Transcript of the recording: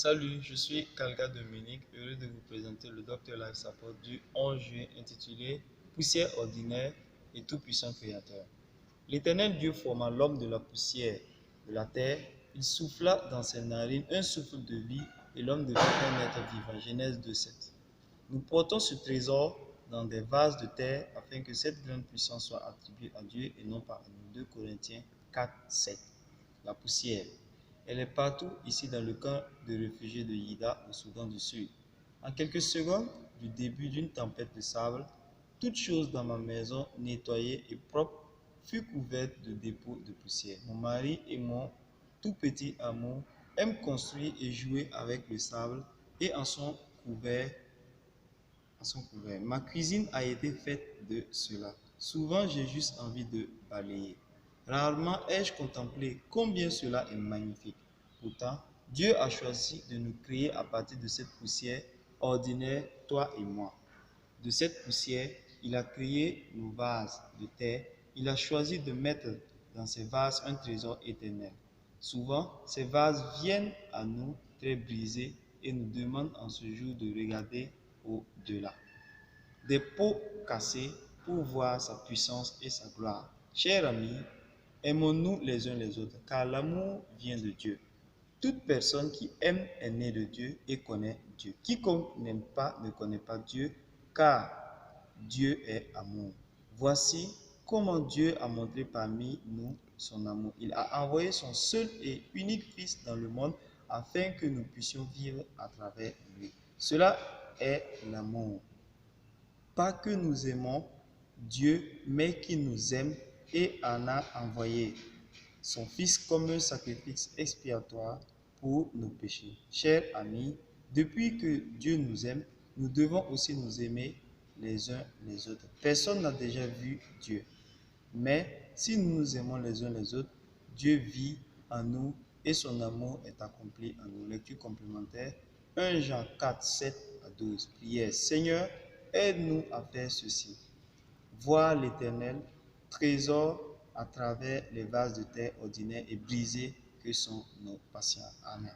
Salut, je suis Kalga Dominique, heureux de vous présenter le Dr Life Support du 11 juin intitulé Poussière ordinaire et tout-puissant créateur. L'Éternel Dieu forma l'homme de la poussière de la terre, il souffla dans ses narines un souffle de vie et l'homme devint un être vivant. Genèse 2,7. Nous portons ce trésor dans des vases de terre afin que cette grande puissance soit attribuée à Dieu et non pas à nous. 2 Corinthiens 4,7. La poussière. Elle est partout ici dans le camp de réfugiés de Yida au Soudan du Sud. En quelques secondes du début d'une tempête de sable, toute chose dans ma maison nettoyée et propre fut couverte de dépôts de poussière. Mon mari et mon tout petit amour aiment construire et jouer avec le sable et en sont couverts. Ma cuisine a été faite de cela. Souvent, j'ai juste envie de balayer. Rarement ai-je contemplé combien cela est magnifique. Pourtant, Dieu a choisi de nous créer à partir de cette poussière ordinaire, toi et moi. De cette poussière, il a créé nos vases de terre. Il a choisi de mettre dans ces vases un trésor éternel. Souvent, ces vases viennent à nous très brisés et nous demandent en ce jour de regarder au-delà. Des pots cassés pour voir sa puissance et sa gloire. Chers amis, aimons-nous les uns les autres, car l'amour vient de Dieu. Toute personne qui aime est née de Dieu et connaît Dieu. Quiconque n'aime pas ne connaît pas Dieu, car Dieu est amour. Voici comment Dieu a montré parmi nous son amour. Il a envoyé son seul et unique Fils dans le monde afin que nous puissions vivre à travers lui. Cela est l'amour. Pas que nous aimons Dieu, mais qu'il nous aime et en a envoyé son Fils comme un sacrifice expiatoire pour nos péchés. Chers amis, depuis que Dieu nous aime, nous devons aussi nous aimer les uns les autres. Personne n'a déjà vu Dieu. Mais si nous nous aimons les uns les autres, Dieu vit en nous et son amour est accompli en nous. Lecture complémentaire, 1 Jean 4, 7 à 12. Prière, Seigneur, aide-nous à faire ceci. Voir l'Éternel, trésor à travers les vases de terre ordinaires et brisés que sont nos patients. Amen.